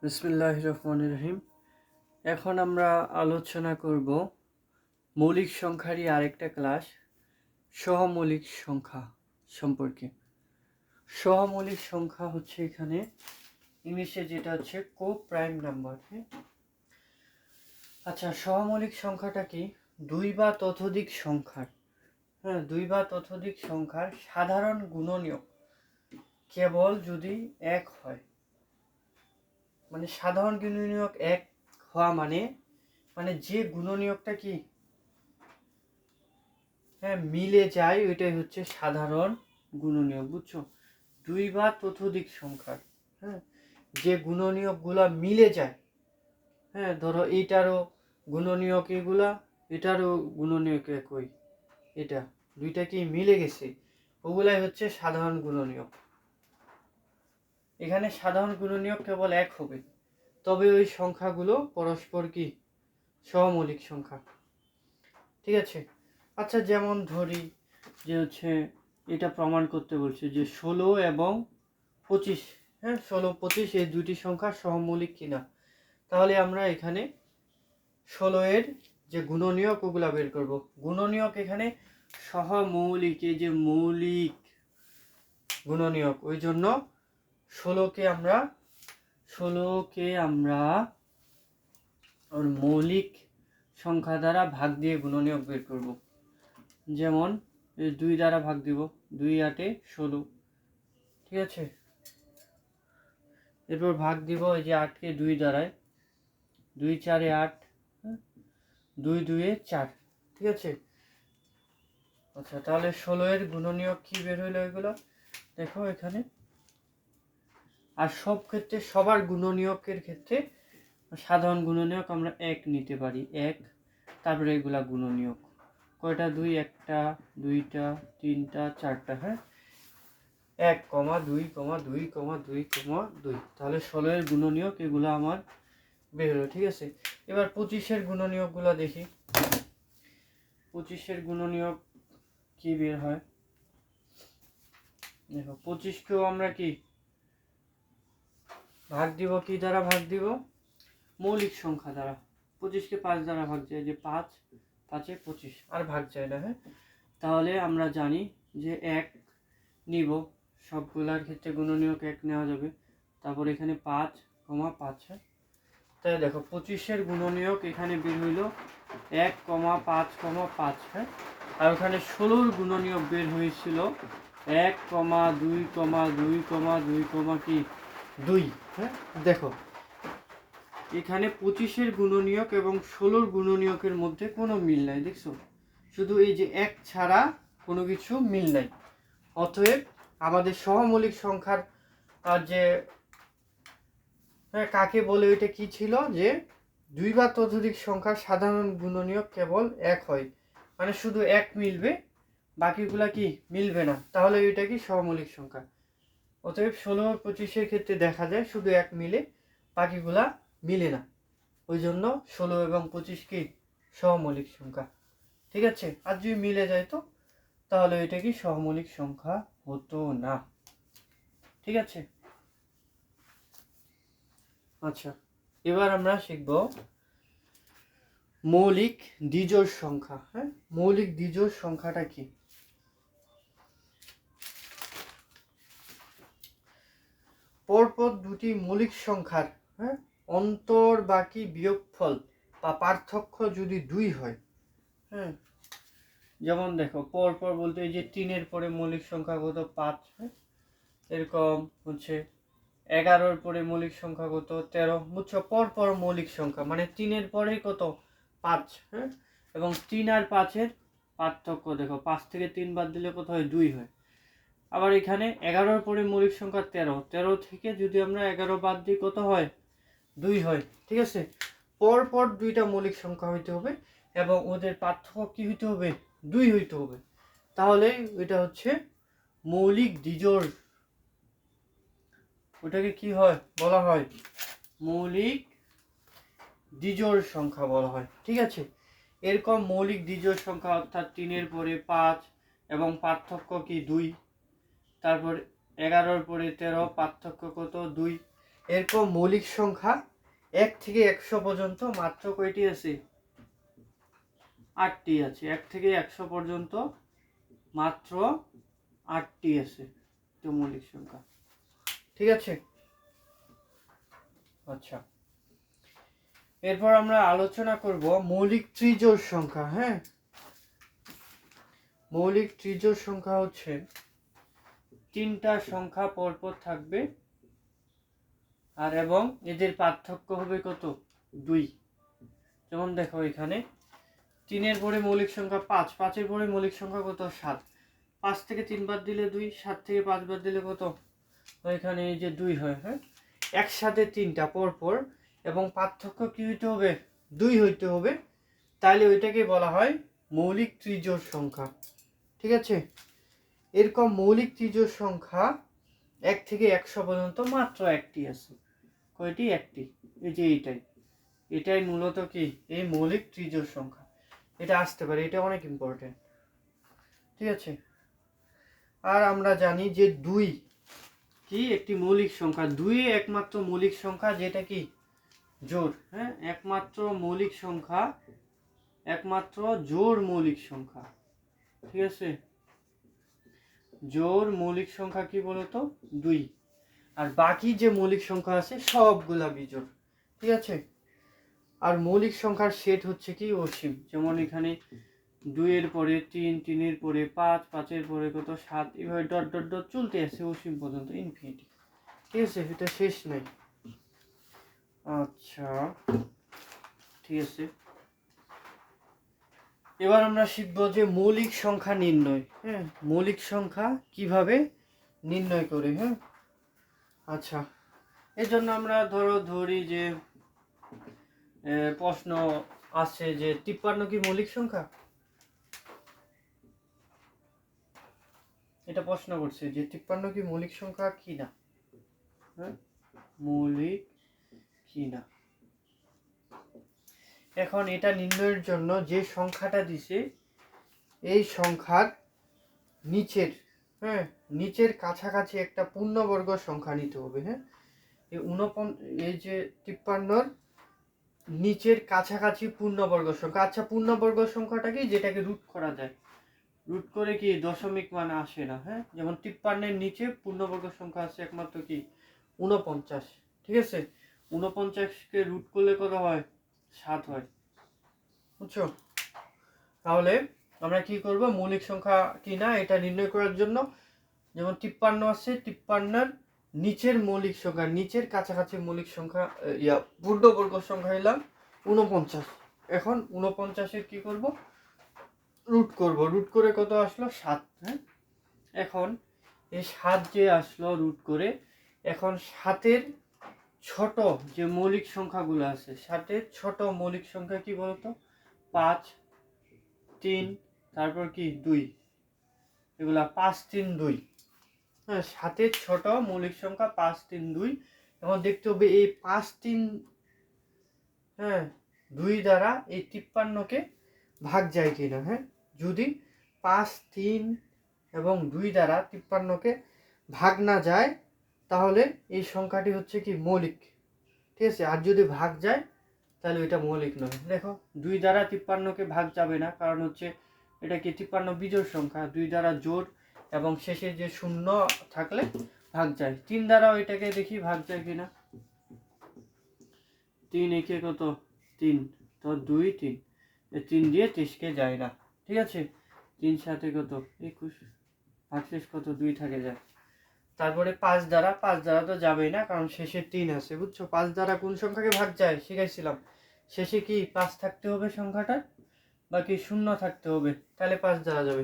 বিসমিল্লাহির রহমানির রহিম। এখন আমরা আলোচনা করব মৌলিক সংখ্যারই আরেকটা ক্লাস, সহমৌলিক সংখ্যা সম্পর্কে। সহমৌলিক সংখ্যা হচ্ছে এখানে ইংলিশে যেটা হচ্ছে কো প্রাইম নাম্বার। আচ্ছা, সহমৌলিক সংখ্যাটা কি? দুই বা ততোধিক সংখ্যার দুই বা ততোধিক সংখ্যার সাধারণ গুণনীয়ক কেবল যদি এক হয়, মানে সাধারণ গুণনীয়ক এক হওয়া মানে যে গুণনীয়কটা কি মিলে যায় ওইটাই হচ্ছে সাধারণ গুণনীয়ক। বুঝছো? দুই বা ততোধিক সংখ্যার যে গুণনীয়কগুলা মিলে যায়, ধরো এইটারও গুণনীয়ক এগুলা, এটারও গুণনীয়ক একই, এটা দুইটা কি মিলে গেছে, ওগুলাই হচ্ছে সাধারণ গুণনীয়ক। এখানে সাধারণ গুণনীয়ক কেবল এক হবে, তবে ওই সংখ্যাগুলো পরস্পর কি সহমৌলিক সংখ্যা। ঠিক আছে? আচ্ছা, যেমন ধরি যে হচ্ছে এটা প্রমাণ করতে বলছে যে 16 এবং 25, 16-25 এই দুটি সংখ্যা সহমৌলিক কিনা। তাহলে আমরা এখানে 16 এর যে গুণনীয়ক ওগুলা বের করব। গুণনীয়ক এখানে সহমৌলিক, এই যে মৌলিক গুণনীয়ক, ওই জন্য 16কে আমরা ওর মৌলিক সংখ্যা দ্বারা ভাগ দিয়ে গুণনীয়ক বের করব। যেমন 2 দ্বারা ভাগ দিব, 2 8 16। ঠিক আছে? এরপর ভাগ দিব এই যে 8কে 2 দ্বারায়, 2 4 8, 2 2 4। ঠিক আছে? আচ্ছা, তাহলে 16 এর গুণনীয়ক কি বের হইলো এগুলো দেখো এখানে। আর সব ক্ষেত্রে সবার গুণনীয়কের ক্ষেত্রে সাধারণ গুণনীয়ক আমরা 1 নিতে পারি, 1। তারপরে এগুলা গুণনীয়ক কয়টা? 2, 1টা 2টা 3টা 4টা, 1, 2, 2, 2, 2। তাহলে 16 এর গুণনীয়ক এগুলো আমার বের হলো। ঠিক আছে? এবার 25 এর গুণনীয়কগুলো দেখি। 25 এর গুণনীয়ক কি বের হয় দেখো। 25কেও আমরা কি ভাগ দিব, কি দ্বারা ভাগ দিব? মৌলিক সংখ্যা দ্বারা। 25কে 5 দ্বারা ভাগ যায়, যে 5 5 25, আর ভাগ যায় না। তাহলে আমরা জানি যে 1 নিব, সবগুলার ক্ষেত্রে গুণনীয়ক 1 নেওয়া যাবে। তারপর এখানে 5, 5। তাই দেখো 25 এর গুণনীয়ক এখানে বের হইল 1, 5, 5। আর ওখানে 16 এর গুণনীয়ক বের হয়েছিল 1, 2, 2, 2, কি 2। দেখো এখানে 25 এর গুণনীয়ক এবং 16 গুণনীয়কের মধ্যে কোনো মিল নাই, দেখছো? শুধু এই যে 1 ছাড়া কোনো কিছু মিল নাই। অতএব আমাদের সহমৌলিক সংখ্যার যে কাকে বলে, ওইটা কি ছিল? যে দুই বা ততোধিক সংখ্যার সাধারণ গুণনীয়ক কেবল 1 হয়, মানে শুধু 1 মিলবে, বাকিগুলা কি মিলবে না। তাহলে এটা কি সহমৌলিক সংখ্যা। অতএব 16 আর 25 ক্ষেত্রে দেখা যায় শুধু 1 মিলে, বাকিগুলা মিলে না। ওই জন্য 16 এবং 25 কি সহমৌলিক সংখ্যা। ঠিক আছে? আর যদি মিলে যায় তো তাহলে এটা কি সহমৌলিক সংখ্যা হতো না। ঠিক আছে? আচ্ছা, এবার আমরা শিখব মৌলিক বিজোড় সংখ্যা। মৌলিক বিজোড় সংখ্যাটা কি? পরপর দুটি মৌলিক সংখ্যার অন্তর বাকি বিয়োগফল বা পার্থক্য যদি 2 হয়, যেমন দেখো পরপর বলতে এই যে 3 পরে মৌলিক সংখ্যা কত? 5। এরকম হচ্ছে 11 পরে মৌলিক সংখ্যা কত? 13। বুঝছো? পরপর মৌলিক সংখ্যা মানে 3 পরে কত? 5। এবং 3 আর 5 পার্থক্য দেখো, 5 থেকে 3 বাদ দিলে কত হয়? 2 হয়। আবার এখানে 11 পরে মৌলিক সংখ্যা 13, 13 থেকে যদি আমরা 11 বাদ দিই কত হয়? 2 হয়। ঠিক আছে? পরপর দুইটা মৌলিক সংখ্যা হইতে হবে এবং ওদের পার্থক্য কি হইতে হবে? 2 হইতে হবে। তাহলে এটা হচ্ছে মৌলিক বিজোড়। ওটাকে কি হয় বলা হয়? মৌলিক বিজোড় সংখ্যা বলা হয়। ঠিক আছে? এরকম মৌলিক বিজোড় সংখ্যা অর্থাৎ 3 পরে 5 এবং পার্থক্য কি 2, তারপর 11 পরে 13 পার্থক্য কত? 2। এরকম মৌলিক সংখ্যা 1 থেকে 100 পর্যন্ত মাত্র কয়টি আছে? 8টি আছে। 1 থেকে 100 পর্যন্ত মাত্র 8টি আছে তো মৌলিক সংখ্যা। ঠিক আছে? আচ্ছা, এরপর আমরা আলোচনা করব মৌলিক ত্রিজোড় সংখ্যা। হ্যাঁ, মৌলিক ত্রিজোড় সংখ্যা হচ্ছে 3টা সংখ্যা পরপর থাকবে আর এবং এদের পার্থক্য হবে কত? 2। যেমন দেখো এখানে 3-এর পরে মৌলিক সংখ্যা 5, 5-এর পরে মৌলিক সংখ্যা কত? 7। 5 থেকে 3 বাদ দিলে 2, 7 থেকে 5 বাদ দিলে কত? এখানে এই যে 2 হয়। হ্যাঁ, একসাথে 3টা পরপর এবং পার্থক্য কি হইতে হবে? 2 হইতে হবে, তাহলে ওইটাকে বলা হয় মৌলিক ত্রিজোড় সংখ্যা। ঠিক আছে? এরকম মৌলিক ত্রিজোড় সংখ্যা 1 থেকে 100 পর্যন্ত মাত্র 1টি আছে। কয়টি? 1টি। এই যে এটাই মূলত কি এই মৌলিক ত্রিজোড় সংখ্যা। এটা আসতে পারে, এটা অনেক ইম্পর্টেন্ট। ঠিক আছে? আর আমরা জানি যে 2 কি একটি মৌলিক সংখ্যা। 2 একমাত্র মৌলিক সংখ্যা যেটা কি জোড়। হ্যাঁ, একমাত্র মৌলিক সংখ্যা, একমাত্র জোড় মৌলিক সংখ্যা। ঠিক আছে? জোড় মৌলিক সংখ্যা কি বলতো? 2। আর বাকি যে মৌলিক সংখ্যা আছে সবগুলা বিজোড়। ঠিক আছে? আর মৌলিক সংখ্যার সেট হচ্ছে কি অসীম। যেমন এখানে 2-এর পরে 3, 3-এর পরে 5, 5-এর পরে কত? 7, এভাবে ডট ডট ডট চলতে আছে অসীম পর্যন্ত, ইনফিনিটি। ঠিক আছে? এটা শেষ নাই। আচ্ছা, ঠিক আছে, এবার আমরা শিখব যে মৌলিক সংখ্যা নির্ণয়। হ্যাঁ, মৌলিক সংখ্যা কিভাবে নির্ণয় করে। হ্যাঁ, আচ্ছা, এর জন্য আমরা ধরি যে প্রশ্ন আছে যে 53 কি মৌলিক সংখ্যা? এটা প্রশ্ন করছে যে 53 কি মৌলিক সংখ্যা কি না? হ্যাঁ, মৌলিক কি না। এখন এটা নির্ণয়ের জন্য যে সংখ্যাটা দিছে এই সংখ্যার নিচের, হ্যাঁ, নিচের কাছাকাছি একটা পূর্ণবর্গ সংখ্যা নিতে হবে। হ্যাঁ, এই যে 53-র নিচের কাছাকাছি পূর্ণবর্গ সংখ্যা। আচ্ছা, পূর্ণবর্গ সংখ্যাটা কি? যেটাকে রুট করা যায়। রুট করে কি দশমিক মান আসে না। হ্যাঁ, যেমন 53-এর নিচে পূর্ণবর্গ সংখ্যা আছে একমাত্র কি 49। ঠিক আছে? 49-কে রুট করলে কত হয়? 7 হয়। বুঝছো? তাহলে আমরা কি করব? মৌলিক সংখ্যা কি না এটা নির্ণয় করার জন্য, যেমন 53 আছে, 53-এর নিচের মৌলিক সংখ্যা, নিচের কাছাকাছি মৌলিক সংখ্যা পূর্ণবর্গ সংখ্যা হলাম 49। এখন 49-এর কি করব? রুট করব। রুট করে কত আসলো? 7। হ্যাঁ, এখন এই 7 যে আসলো রুট করে, এখন 7-এর ছোট যে মৌলিক সংখ্যাগুলো আছে, 7-এর ছোট মৌলিক সংখ্যা কি বলতো? 5, 3, তারপর কি 2, এগুলা 5, 3, 2। হ্যাঁ, 7-এর ছোট মৌলিক সংখ্যা 5, 3, 2। এখন দেখতে হবে এই 5, 3, হ্যাঁ, 2 দ্বারা এই 53-কে ভাগ যায় কিনা। হ্যাঁ, যদি 5, 3 এবং 2 দ্বারা 53-কে ভাগ না যায় তাহলে এই সংখ্যাটি হচ্ছে কি মৌলিক। ঠিক আছে? আর যদি ভাগ যায় তাহলে এটা মৌলিক নয়। দেখো 2 দ্বারা 53-কে ভাগ যাবে না, কারণ হচ্ছে এটা কি 53 বিজোড় সংখ্যা। 2 দ্বারা জোড় এবং শেষে যে শূন্য থাকলে ভাগ যায়। 3 দ্বারা এটাকে দেখি ভাগ যায় কিনা। 3 একে কত? 3, তো 2, 3, 3 দিয়ে 23-কে যায় না। ঠিক আছে? 3 সাথে কত? 21, ভাগশেষ কত? 2 থাকে যায়। তারপরে 5 দ্বারা তো যাবেই না, কারণ শেষে 3 আছে। বুঝছো? 5 দ্বারা কোন সংখ্যাকে ভাগ যায় শিখাইছিলাম। শেষে কি 5 থাকতে হবে সংখ্যাটা, বাকি 0 থাকতে হবে, তাহলে 5 দ্বারা যাবে।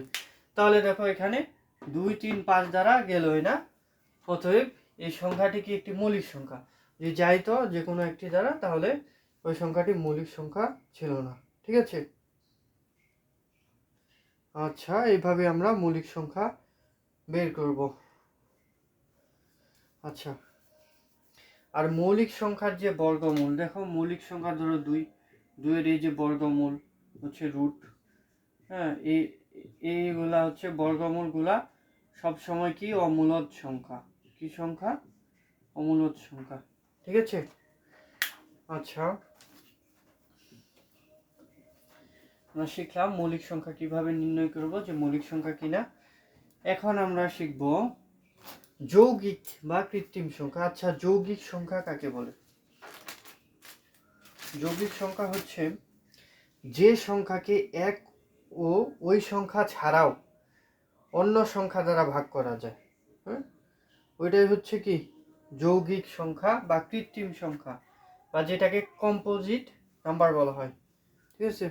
তাহলে দেখো এখানে 2, 3, 5 দ্বারা গেলই না, অতএব এই সংখ্যাটি কি একটি মৌলিক সংখ্যা। যদি যাইতো যে কোনো একটি দ্বারা তাহলে ওই সংখ্যাটি মৌলিক সংখ্যা ছিল না। ঠিক আছে? আচ্ছা, এইভাবে আমরা মৌলিক সংখ্যা বের করব। আচ্ছা, আর মৌলিক সংখ্যার যে বর্গমূল, দেখো মৌলিক সংখ্যা ধরো 2, 2-এর এই যে বর্গমূল হচ্ছে রুট। হ্যাঁ, এইগুলা হচ্ছে বর্গমূলগুলা সব সময় কি অমূলদ সংখ্যা। কি সংখ্যা? অমূলদ সংখ্যা। ঠিক আছে? আচ্ছা, আমরা শিখলাম মৌলিক সংখ্যা কিভাবে নির্ণয় করব, যে মৌলিক সংখ্যা কিনা। এখন আমরা শিখব যৌগিক বা কৃত্রিম সংখ্যা। আচ্ছা, যৌগিক সংখ্যা কাকে বলে? যৌগিক সংখ্যা হচ্ছে যে সংখ্যাকে এক ও ওই সংখ্যা ছাড়াও অন্য সংখ্যা দ্বারা ভাগ করা যায়, হ্যাঁ, ওইটাই হচ্ছে কি যৌগিক সংখ্যা বা কৃত্রিম সংখ্যা, বা যেটাকে কম্পোজিট নাম্বার বলা হয়। ঠিক আছে?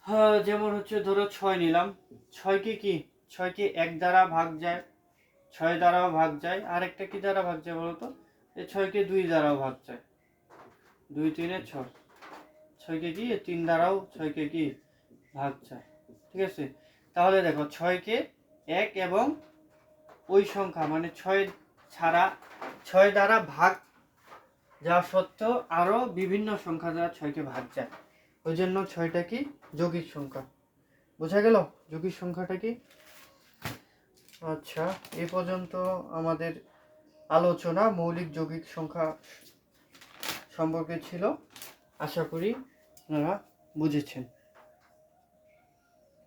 হ্যাঁ, যেমন হচ্ছে ধরো 6 নিলাম, 6কে এক দ্বারা ভাগ যায়, 6 দ্বারাও ভাগ যায়, আর একটা কি দ্বারা ভাগ যায় বলতো? এই 6কে 2 দ্বারাও ভাগ যায়, 2 3 6, 6কে কি 3 দ্বারাও 6কে কি ভাগ যায়। ঠিক আছে? তাহলে দেখো 6কে এক এবং ওই সংখ্যা মানে 6 ছাড়া 6 দ্বারা ভাগ যাওয়া সত্ত্বেও আরো বিভিন্ন সংখ্যা দ্বারা 6কে ভাগ যায়, ওই জন্য 6টা কি যৌগিক সংখ্যা। বোঝা গেল যৌগিক সংখ্যাটা কি? আচ্ছা, এ পর্যন্ত আমাদের আলোচনা মৌলিক যৌগিক সংখ্যা সম্পর্কে ছিল। আশা করি আপনারা বুঝেছেন।